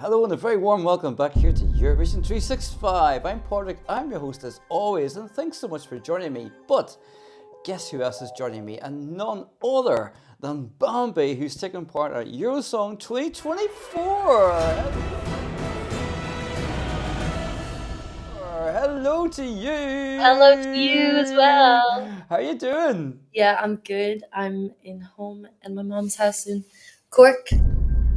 Hello and a very warm welcome back here to Eurovision 365. I'm Padraig, I'm your host as always, and thanks so much for joining me. But guess who else is joining me? And none other than Bambie, who's taking part at Eurosong 2024. Hello to you. Hello to you as well. How are you doing? Yeah, I'm good. I'm in home in my mom's house in Cork,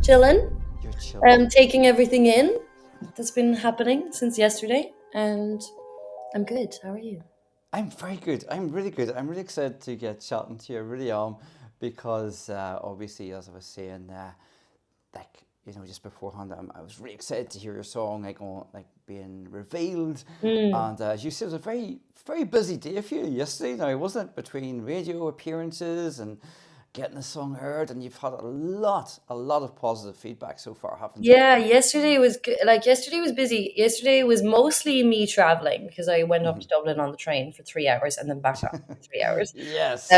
chilling. You're chilling. I'm taking everything in that's been happening since yesterday, and I'm good. How are you? I'm very good. I'm really good. I'm really excited to get chatting to you. I really am, because obviously, as I was saying, just beforehand, I was really excited to hear your song, being revealed. And as you said, it was a very, very busy day for you yesterday. Now, wasn't it, between radio appearances and getting the song heard, and you've had a lot of positive feedback so far, haven't you? Yeah, yesterday was good. Yesterday was busy. Yesterday was mostly me traveling because I went up to Dublin on the train for 3 hours and then back up for 3 hours. Yes.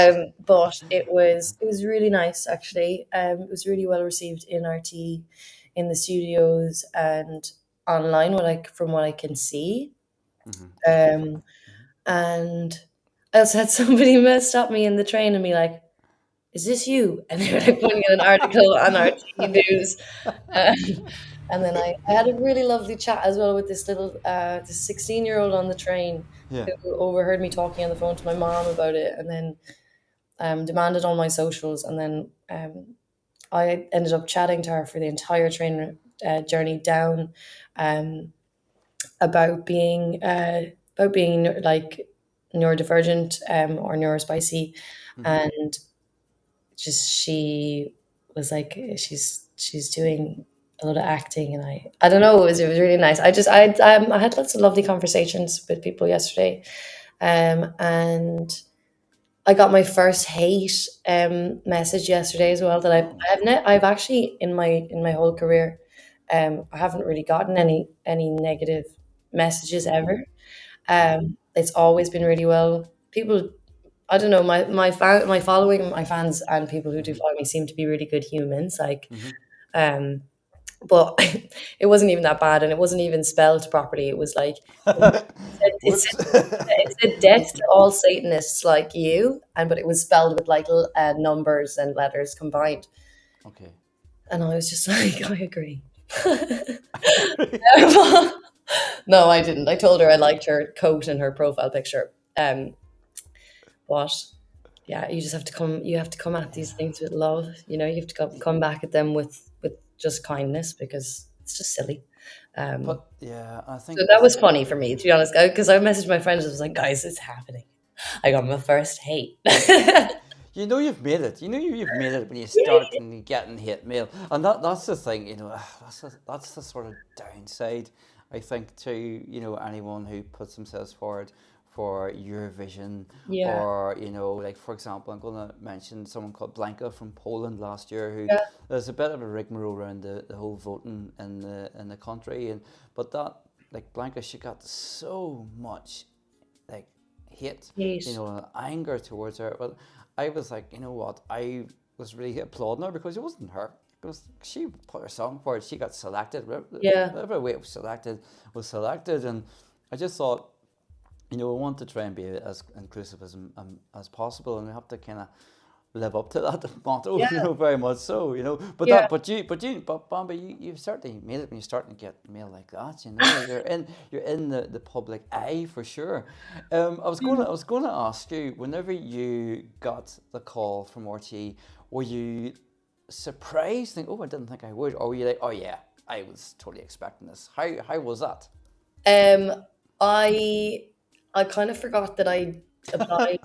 But it was really nice actually. It was really well received in RT, in the studios and online. From what I can see, um, and I also had somebody stop me in the train and be like, "Is this you?" And they were like putting in an article on RT News. Um, and then I had a really lovely chat as well with this 16-year-old on the train Yeah. who overheard me talking on the phone to my mom about it, and then demanded all my socials, and then I ended up chatting to her for the entire train journey down, um, about being like neurodivergent or neurospicy, and just she was like she's doing a lot of acting, and I don't know, it was really nice. I had lots of lovely conversations with people yesterday, and I got my first hate message yesterday as well that I've actually in my whole career, I haven't really gotten any negative messages ever. It's always been really well. People, I don't know, my following, my fans, and people who do follow me seem to be really good humans. Um, but it wasn't even that bad, and it wasn't even spelled properly. It was like it Whoops. said, it said death to all Satanists like you, but it was spelled with like numbers and letters combined. Okay. And I was just like, I agree. No, I didn't. I told her I liked her coat and her profile picture. But yeah, you just have to come. You have to come at these things with love. You have to come back at them with just kindness, because it's just silly. But yeah, I think So that was funny for me, to be honest, because I messaged my friends. I was like, guys, it's happening. I got my first hate. you know you've made it. You know you've made it when you start and getting hate mail, and that's the thing. That's the sort of downside, I think, to anyone who puts themselves forward for Eurovision, Yeah. or like, for example, I'm going to mention someone called Blanka from Poland last year, who Yeah. there's a bit of a rigmarole around the whole voting in the country, but that, like, Blanka, she got so much, like, hate, Hate. anger towards her. But I was like, you know what? I was really applauding her, because it wasn't her. It was, she put her song forward. She got selected. Yeah. Whatever way it was selected, and I just thought, I want to try and be as inclusive as possible, and we have to kind of live up to that motto, Yeah. very much so, But Yeah. but Bambi, you've certainly made it when you're starting to get mail like that. You're in the public eye for sure. I was gonna ask you, whenever you got the call from RT, were you surprised? Think, oh, I didn't think I would, or were you like, oh yeah, I was totally expecting this? How was that? Um, I kind of forgot that I applied.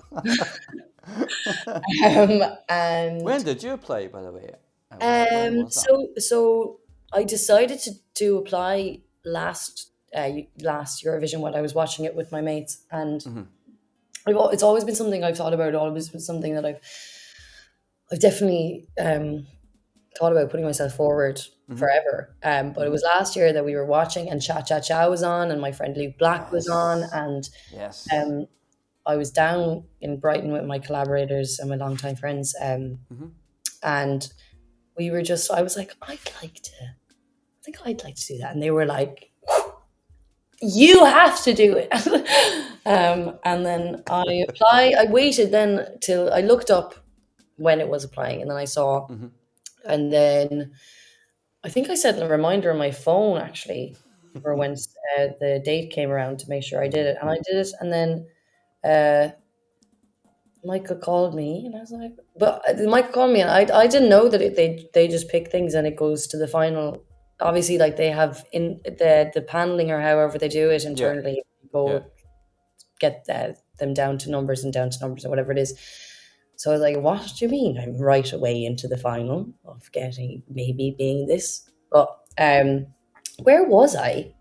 And When did you apply, by the way? When was that? so I decided to apply last Eurovision when I was watching it with my mates, and it's always been something I've thought about. Always been something that I've definitely thought about putting myself forward forever. But it was last year that we were watching, and Cha Cha Cha was on, and my friend Luke Black was on, and Yes. I was down in Brighton with my collaborators and my longtime friends, and I was like, I'd think I'd like to do that. And they were like, you have to do it. And then I waited then till I looked up when it was applying, and then I saw, and then I think I set a reminder on my phone actually for when the date came around to make sure I did it, and I did it, and then Michael called me, and I was like, but Michael called me, and I didn't know that they just pick things and it goes to the final. Obviously, like they have in the paneling or however they do it internally, go get them down to numbers and whatever it is. So I was like, what do you mean? I'm right away into the final of getting maybe being this. But where was I?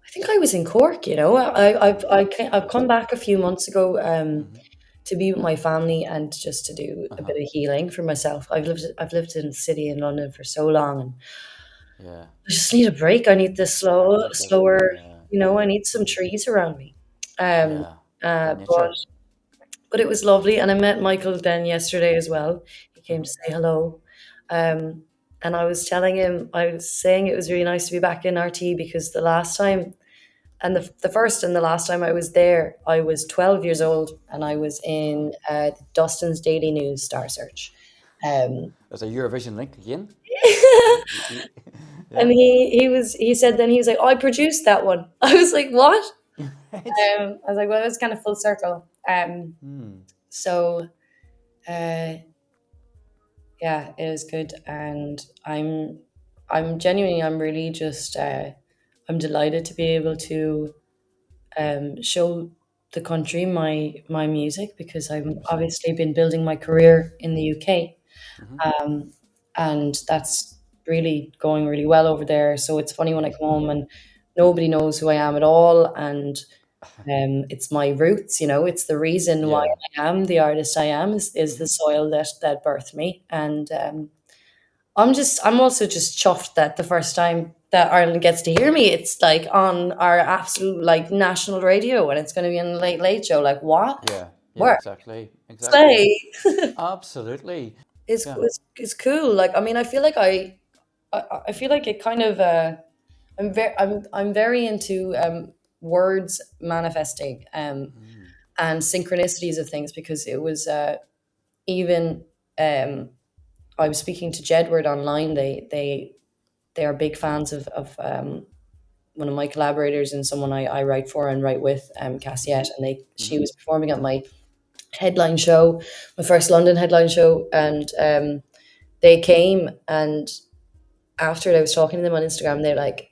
I think I was in Cork. I've come back a few months ago to be with my family and just to do a bit of healing for myself. I've lived in the city in London for so long, and I just need a break. I need the slower. I need some trees around me. But it was lovely, and I met Michael then yesterday as well. He came to say hello, and I was saying it was really nice to be back in RT because the last time, and the first and the last time I was there, I was 12 years old, and I was in Dustin's Daily News Star Search. There's a Eurovision link again. And he said then he was like, oh, I produced that one. I was like, what? I was like, well, it was kind of full circle. So yeah, it was good, and I'm genuinely, I'm really just I'm delighted to be able to show the country my music, because I've obviously been building my career in the UK, and that's really going really well over there. So it's funny when I come home and nobody knows who I am at all, and it's my roots, it's the reason why I am the artist I am is the soil that birthed me. And I'm also just chuffed that the first time that Ireland gets to hear me, it's like on our absolute like national radio, and it's going to be in the Late Late Show. Like what? Where? Exactly. Slay. Absolutely. It's cool. Like, I mean, I feel like I feel like it kind of I'm very into words manifesting and synchronicities of things, because it was even I was speaking to Jedward online. They are big fans of one of my collaborators and someone I write for and write with, Cassiette, and she was performing at my headline show, my first London headline show, and they came, and after I was talking to them on Instagram, they're like,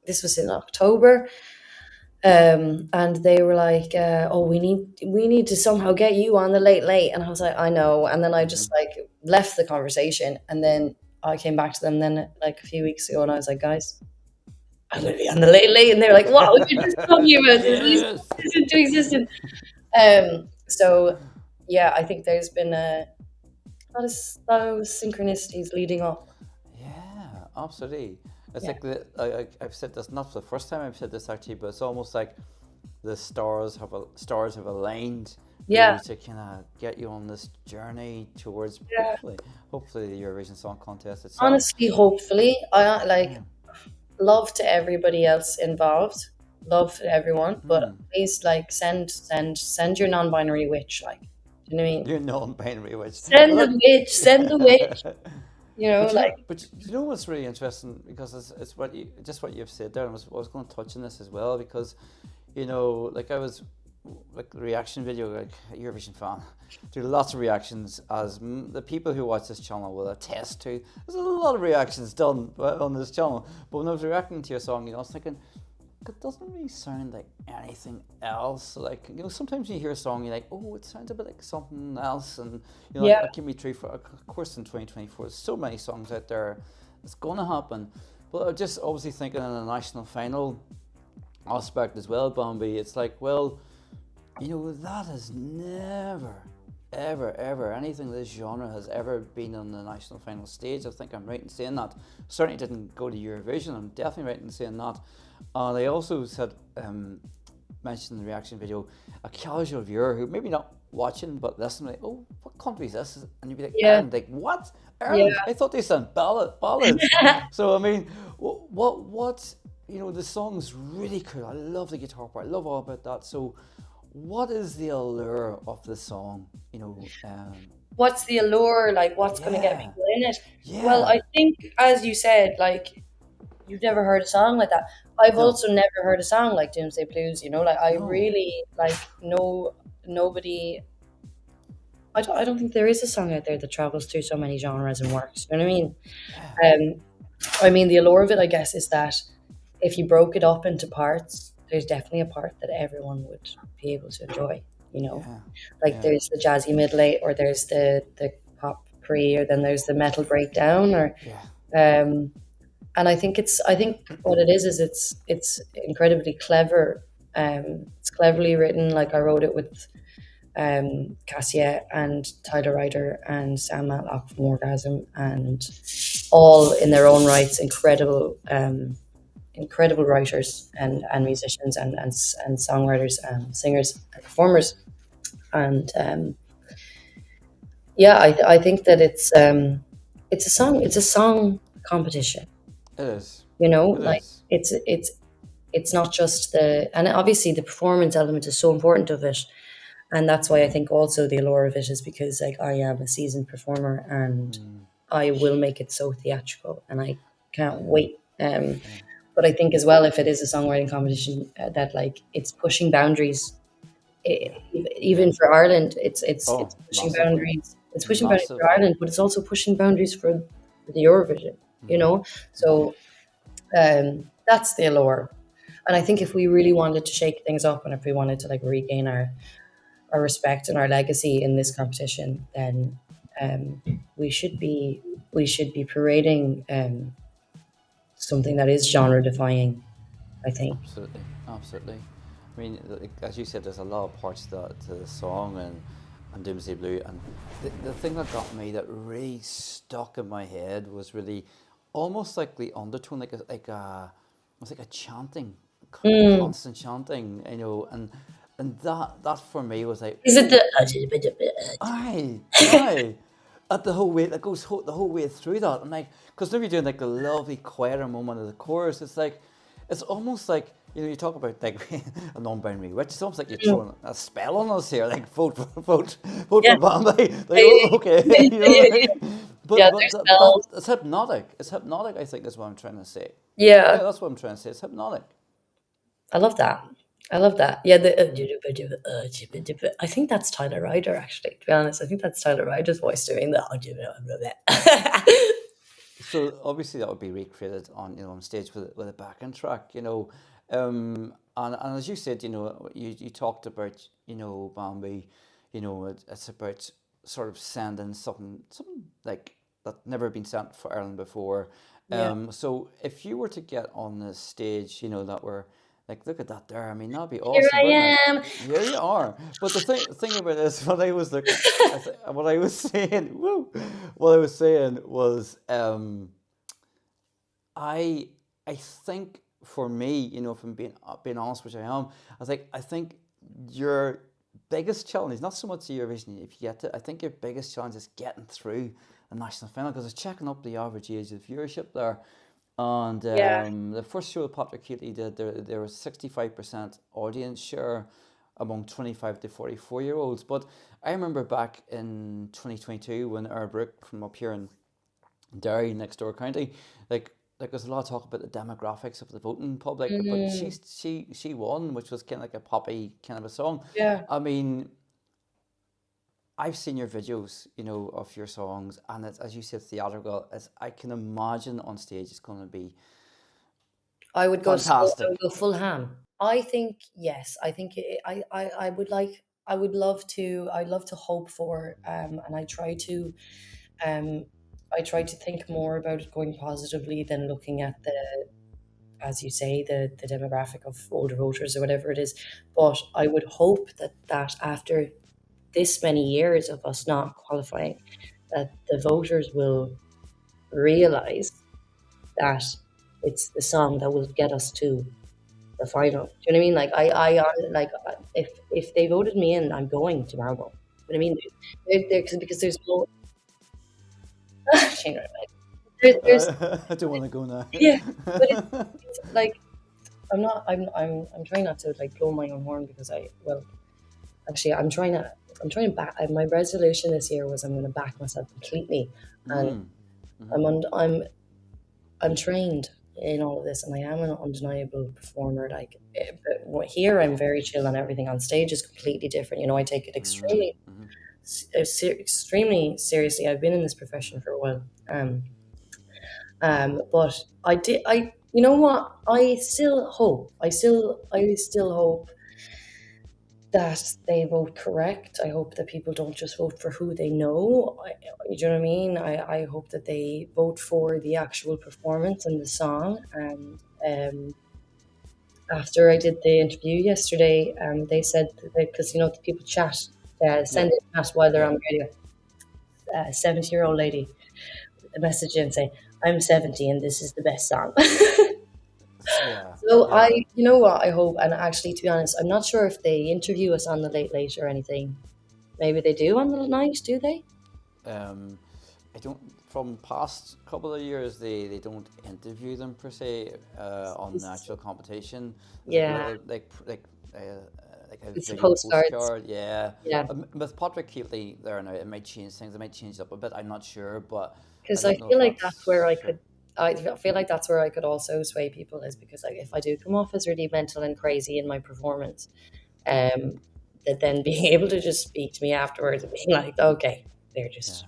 this was in October, and they were like, oh, we need to somehow get you on the Late Late. And I was like, I know. And then I just like left the conversation, and then I came back to them then like a few weeks ago, and I was like, guys, I'm going to be on the Late Late. And they were like, wow, you're just talking about this into existence. So yeah, I think there's been a lot of synchronicities leading up. Yeah, absolutely. It's like I've said this not for the first time I've said this actually, but it's almost like the stars have aligned to kind of get you on this journey towards hopefully the Eurovision Song Contest itself. Honestly, hopefully, I love to everybody else involved, love to everyone, but please like send your non-binary witch, like, do you know what I mean? Your non-binary witch. Send the witch. But you know what's really interesting, because it's what you've said there, and I was going to touch on this as well, because like I was like the reaction video, like a Eurovision fan, do lots of reactions, as the people who watch this channel will attest to. There's a lot of reactions done on this channel, but when I was reacting to your song, I was thinking, it doesn't really sound like anything else. Like, sometimes you hear a song, you're like, oh, it sounds a bit like something else. And, that can be true for, of course, in 2024. There's so many songs out there. It's going to happen. But I'm just obviously thinking in a national final aspect as well, Bambie. It's like, well, that has never, ever, anything of this genre has ever been on the national final stage. I think I'm right in saying that. Certainly didn't go to Eurovision. I'm definitely right in saying that. They also said, mentioned in the reaction video, a casual viewer who maybe not watching, but listening, like, oh, what country is this? And you'd be like, Yeah, Ireland. Like, what? yeah. Ireland? I thought they sang ballads. So I mean, what? You know, the song's really cool. I love the guitar part. I love all about that. So, what is the allure of the song? What's the allure? Like, what's going to get Yeah, people in it? Well, yeah, I think, as you said, like, you've never heard a song like that. I've no, also never heard a song like Doomsday Blues. Like, I no, really like no nobody. I don't think there is a song out there that travels through so many genres and works. You know what I mean? yeah, Um, I mean, the allure of it, I guess, is that if you broke it up into parts, there's definitely a part that everyone would be able to enjoy. You know, yeah, like yeah, there's the jazzy middle eight, or there's the pop pre, or then there's the metal breakdown, or yeah, um, and I think what it is it's incredibly clever. It's cleverly written. Like I wrote it with Cassia and Tyler Ryder and Sam Matlock from Orgasm, and all in their own rights incredible writers and musicians and songwriters and singers and performers. And yeah, I think that it's a song competition. it is, it Like is, it's not just and obviously the performance element is so important of it, and that's why I think also the allure of it is because like I am a seasoned performer and I will make it so theatrical and I can't wait. yeah, But I think as well, if it is a songwriting competition, that like it's pushing boundaries. yeah, yeah. Even for Ireland, Oh, it's pushing massively, boundaries. It's pushing boundaries for massively. Ireland, but it's also pushing boundaries for the Eurovision. You know, so that's the allure. And I think if we really wanted to shake things up and if we wanted to like regain our respect and our legacy in this competition, then um, we should be we should be parading something that is genre defying. I think. Absolutely, absolutely. I mean, like, as you said, there's a lot of parts to the song and Doomsday Blue, and the thing that got me that really stuck in my head was really almost like the undertone, it was like a chanting, Mm. constant chanting, you know, and that for me was like, Is it oh, the aye, aye. At the whole way that goes the whole way through that, and like, because then you're doing like the lovely quieter moment of the chorus. It's like, it's almost like you talk about like a non-binary witch. It's almost like you're Mm. throwing a spell on us here, like vote Yeah, for Bambie. Like, yeah, oh, okay, yeah, you know yeah, what I yeah. mean? Yeah, But there's that spells. it's hypnotic. It's hypnotic. I think is what I'm trying to say. Yeah, Yeah, that's what I'm trying to say. It's hypnotic. I love that. I love that. Yeah, I think that's Tyler Ryder, actually, to be honest. I think that's Tyler Ryder's voice doing the So obviously that would be recreated on on stage with a backing track, and as you said, you talked about Bambi, it's about sort of sending something like that never been sent for Ireland before. Yeah. So if you were to get on the stage, that were like, look at that there. I mean, that'd be Here awesome, wouldn't it? I am. Here you are. But the thing about this, when I was looking, what I was saying, woo, what I was saying was, I I think for me, if I'm being honest, which I am, I think your biggest challenge, not so much the Eurovision, if you get it, I think your biggest challenge is getting through the national final because it's checking up the average age of viewership there. And Yeah. the first show that Patrick Keatley did, there was 65% audience share among 25 to 44-year-olds. But I remember back in 2022 when our Brooke from up here in Derry, next door county, like there's a lot of talk about the demographics of the voting public, but Mm, she won, which was kind of like a poppy kind of a song. yeah. I mean, I've seen your videos, of your songs, and it's, as you said, theatrical. As I can imagine on stage, it's going to be I would fantastic. go full ham. I think yes. I think I would love to. I'd love to hope for. And um, I try to think more about it going positively than looking at as you say, the demographic of older voters or whatever it is. But I would hope that after this many years of us not qualifying, that the voters will realize that it's the song that will get us to the final. Do you know what I mean? Like if they voted me in, I'm going tomorrow. But I mean, because there's no, you know, there's I don't want to go now. yeah, but it's like I'm trying not to like blow my own horn because actually I'm trying to back. My resolution this year was I'm going to back myself completely, and Mm. I'm on I'm trained in all of this, and I am an undeniable performer. Like, but here I'm very chill, and everything on stage is completely different. I take it Mm. Mhm. extremely seriously. I've been in this profession for a while, but you know what? I still hope that they vote correct. I hope that people don't just vote for who they know. You know what I mean? I hope that they vote for the actual performance and the song. And after I did the interview yesterday, they said that because the people chat, Yeah. send in chat while they're Yeah. on the radio. A 70-year-old lady with a message in saying, "I'm 70 and this is the best song." Yeah. So Yeah. you know what? I hope, and actually, to be honest, I'm not sure if they interview us on the Late Late or anything. Maybe they do on the night, do they? Um, I don't. From past couple of years, they don't interview them per se on the actual competition. It's like a Yeah, little like a it's the video postcards. postcard. Yeah. Yeah, With Patrick Keatley there now, it might change things. It might change it up a bit. I'm not sure, but I because I don't know if feel like that's that's where I sure. could. I feel like that's where I could also sway people is because like if I do come off as really mental and crazy in my performance, um, that then being able to just speak to me afterwards and being like, okay, they're Yeah. just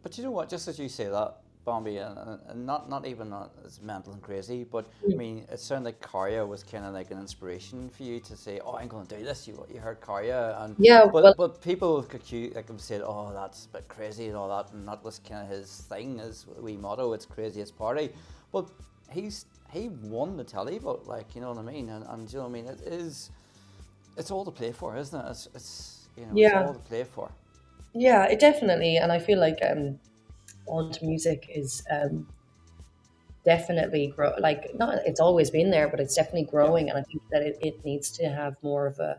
But you know what? Just as you say that, Bambi, and not even not as mental and crazy, but I mm, mean, it sounded like Karya was kind of like an inspiration for you to say, "Oh, I'm going to do this." You heard Karya, and yeah. Well, but people could like have said, "Oh, that's a bit crazy and all that," and that was kind of his thing, his wee motto. It's crazy, it's party. But he won the telly vote, like you know what I mean, and you know what I mean. It's all to play for, isn't it? It's it's yeah, all to play for. yeah. It definitely, and I feel like alt music is definitely grow like not it's always been there, but it's definitely Yeah. growing, and I think that it needs to have more of uh,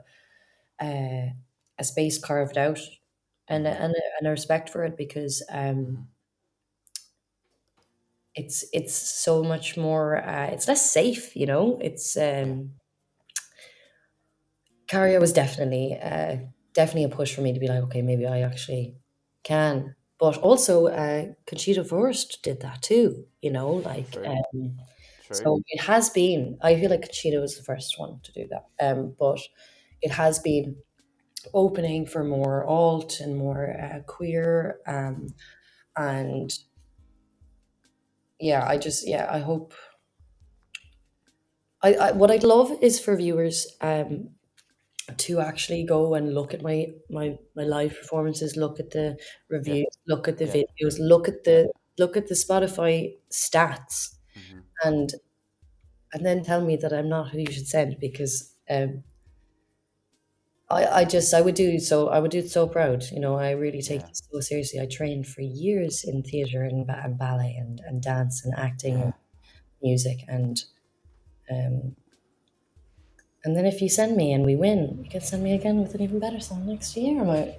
a space carved out Mm-hmm. and a respect for it because Mm-hmm. it's so much more it's less safe. It's Yeah. Carrier was definitely a push for me to be like, okay, maybe I actually can. But also, Conchita Wurst did that too. Like True. True. so it has been. I feel like Conchita was the first one to do that. But it has been opening for more alt and more queer. And yeah, I hope. What I'd love is for viewers to actually go and look at my live performances, look at the Yeah. reviews, look at the Yeah. videos, look at the Spotify stats, Mm-hmm. and and then tell me that I'm not who you should send because I would do it so proud. I really take Yeah. this so seriously. I trained for years in theater and ballet and dance and acting Yeah. and music um, and then if you send me and we win, you can send me again with an even better song next year. Am I?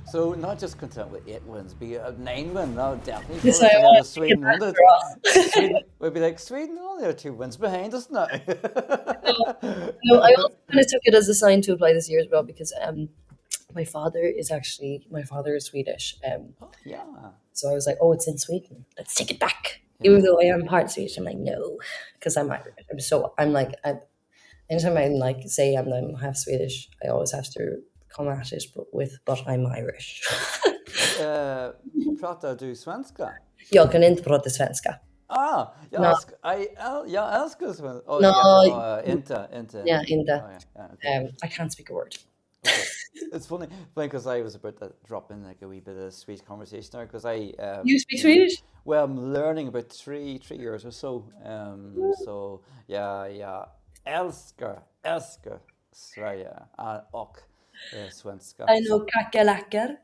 So not just content with 8 wins, be a 9 win. That would definitely Yes, pull I us ahead want of to take it Sweden, back wouldn't for it? us. Sweden would be like Sweden. Oh, they're 2 wins behind us now. No, I also kind of took it as a sign to apply this year as well because my father is Swedish, Oh yeah. so I was like, oh, it's in Sweden. Let's take it back. Even Yeah. though I am part Swedish, I'm like, no, because I'm Irish. I'm like, anytime I like say I'm half Swedish, I always have to come at it, but I'm Irish. Pratar du svenska? Jag kan inte prata svenska. Ah, No, jag älskar svenska. Oh no, yeah, inte. yeah, inte. Oh yeah, okay. I can't speak a word. Okay. It's funny because I was about to drop in like a wee bit of Swedish conversation there because You speak Swedish? well, I'm learning about three years or so. So yeah, älskar Sverige och svenska. I know kackerlackor.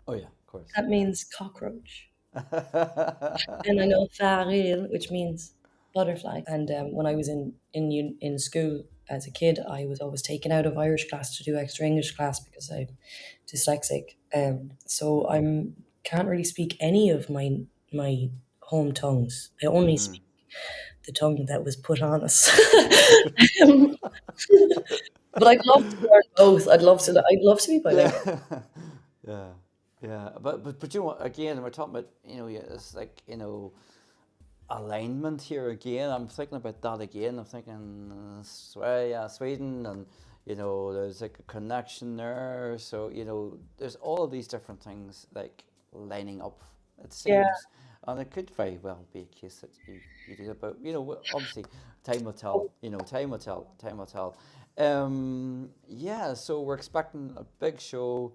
Oh yeah, of course. That means cockroach. And I know faril, which means butterfly. And when I was in school, as a kid, I was always taken out of Irish class to do extra English class because I'm dyslexic. So I'm can't really speak any of my home tongues. I only Mm-hmm. speak the tongue that was put on us. Um, but I'd love to learn both. I'd love to be bilingual. Yeah, yeah, yeah. But you know what? Again, we're talking about yeah, it's like alignment here again. I'm thinking about that again. I'm thinking Sweden, and there's like a connection there. So there's all of these different things like lining up. It Yeah, seems, and it could very well be a case that you do that. But obviously, time will tell. Time will tell. Time will tell. Yeah. So we're expecting a big show,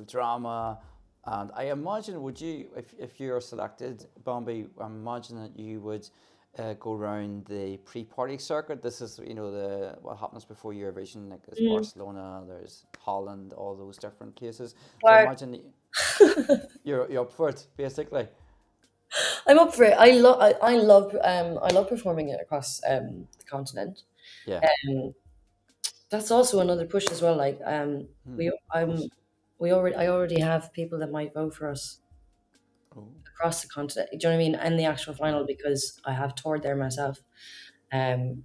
drama. And I imagine, would you, if you're selected, Bambi, I imagine that you would go around the pre-party circuit. This is, the what happens before Eurovision. Like there's mm, Barcelona, there's Holland, all those different places. So I part. imagine that you're up for it, basically. I'm up for it. I love performing it across the continent. Yeah, Um, that's also another push as well. Like of course. I already have people that might vote for us Oh, across the continent. Do you know what I mean? And the actual yeah. final because I have toured there myself. Um,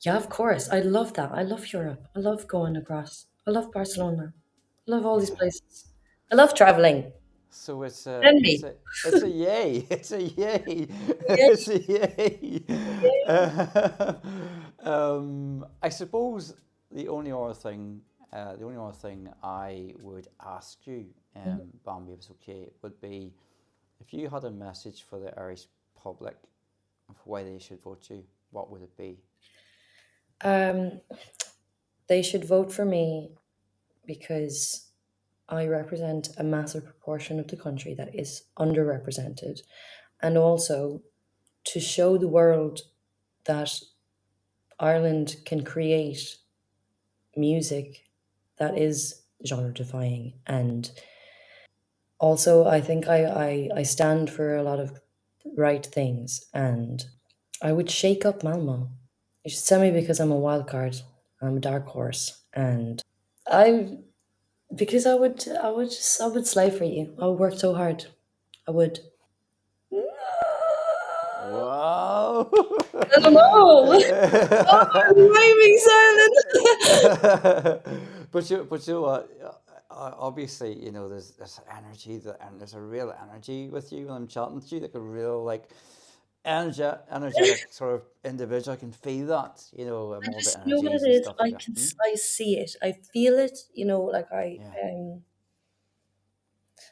yeah, of course. I love that. I love Europe. I love going across. I love Barcelona. I love all these Yeah. places. I love traveling. So it's Send me. a yay. It's a yay. Yeah, It's a yay. yeah. I suppose the only other thing I would ask you, Mhm. Bambi, if it's okay, would be if you had a message for the Irish public of why they should vote you, what would it be? Um, they should vote for me because I represent a massive proportion of the country that is underrepresented, and also to show the world that Ireland can create music that is genre defying. And also, I think I stand for a lot of right things, and I would shake up Malmo. You should send me because I'm a wild card, I'm a dark horse, and I because I would slave for you. I would work so hard. I would. Wow. I don't know. Oh, I'm rhyming But you know what? Obviously, there's energy that, and there's a real energy with you when I'm chatting to you, like a real like energetic sort of individual. I can feel that. I'm I all about just you know what energies it and is. stuff like that. I see it. I feel it. Like Yeah.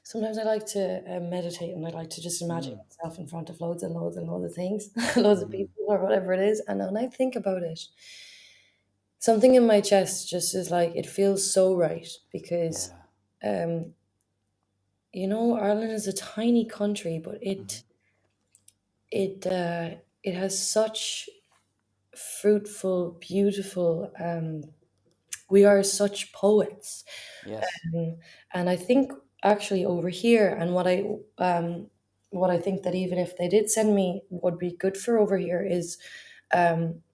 sometimes I like to meditate and I like to just imagine Mm. myself in front of loads and loads and loads of things, loads of Mm-hmm. people or whatever it is. And when I think about it, something in my chest just is like it feels so right because Yeah. um, Ireland is a tiny country, but Mm-hmm. it has such fruitful, beautiful. We are such poets. Yes. And I think actually over here, and what I think that even if they did send me, would be good for over here is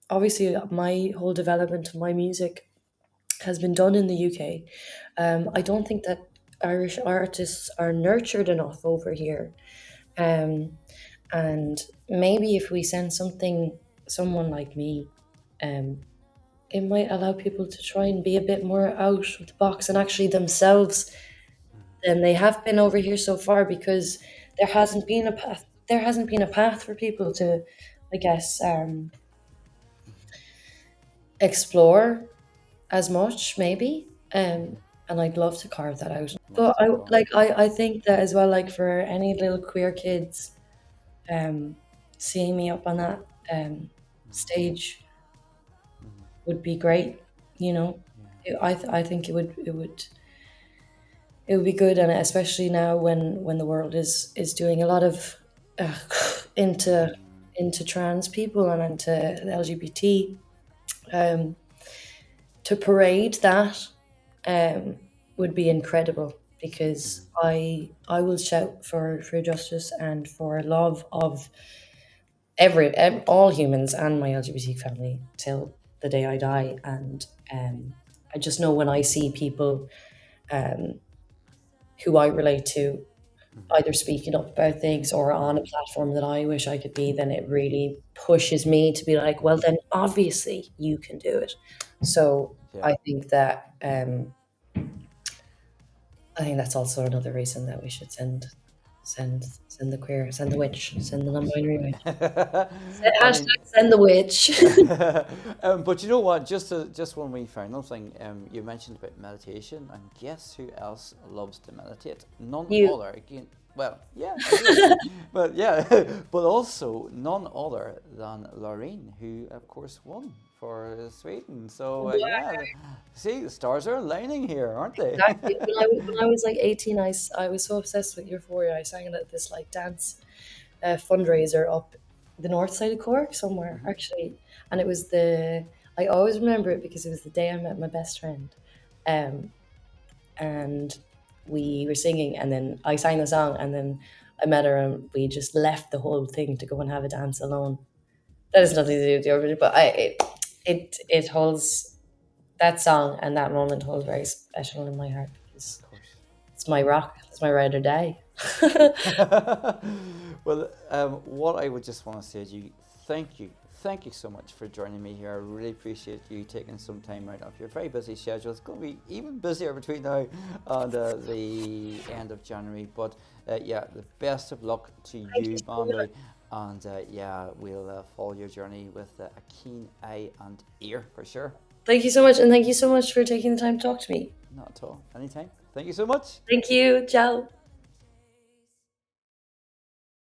obviously my whole development of my music has been done in the UK. I don't think that Irish artists are nurtured enough over here. Um, and maybe if we send someone like me, um, it might allow people to try and be a bit more out of the box and actually themselves than they have been over here so far because there hasn't been a path for people to, I guess, explore as much maybe. And I'd love to carve that out. But Most definitely. I think that as well, like for any little queer kids, um, seeing me up on that stage Mm-hmm. would be great. You know, Yeah. I think it would be good, and especially now when the world is doing a lot of uh, into into trans people and into LGBT, um, to parade that um, would be incredible because I will shout for justice and for love of all humans and my LGBT family till the day I die. And I just know when I see people who I relate to either speaking up about things or on a platform that I wish I could be, then it really pushes me to be like, well, then obviously you can do it. So Yeah. I think that that's also another reason that we should send the queer, send the witch, send the non-binary witch. I mean, Hashtag send the witch. but you know what? Just one wee final thing. You mentioned about meditation, and guess who else loves to meditate? None You. other. Again, well, yeah, I do. But yeah, but also none other than Lorraine, who of course won for Sweden. So yeah, see, the stars are aligning here, aren't they? Exactly. When I was like 18, I was so obsessed with Euphoria. I sang it at this like dance fundraiser up the north side of Cork somewhere, actually. And it was I always remember it because it was the day I met my best friend. Um, and we were singing, and then I sang the song, and then I met her, and we just left the whole thing to go and have a dance alone. That has nothing to do with the Eurovision, but it holds, that song and that moment holds very special in my heart because Of course. it's my rock. It's my ride or die. Well, what I would just want to say to you, thank you so much for joining me here. I really appreciate you taking some time out of your very busy schedule. It's going to be even busier between now and the end of January. But yeah, the best of luck to you, Bambie. And yeah, we'll follow your journey with a keen eye and ear for sure. Thank you so much, and thank you so much for taking the time to talk to me. Not at all. Anytime. Thank you so much. Thank you. Ciao.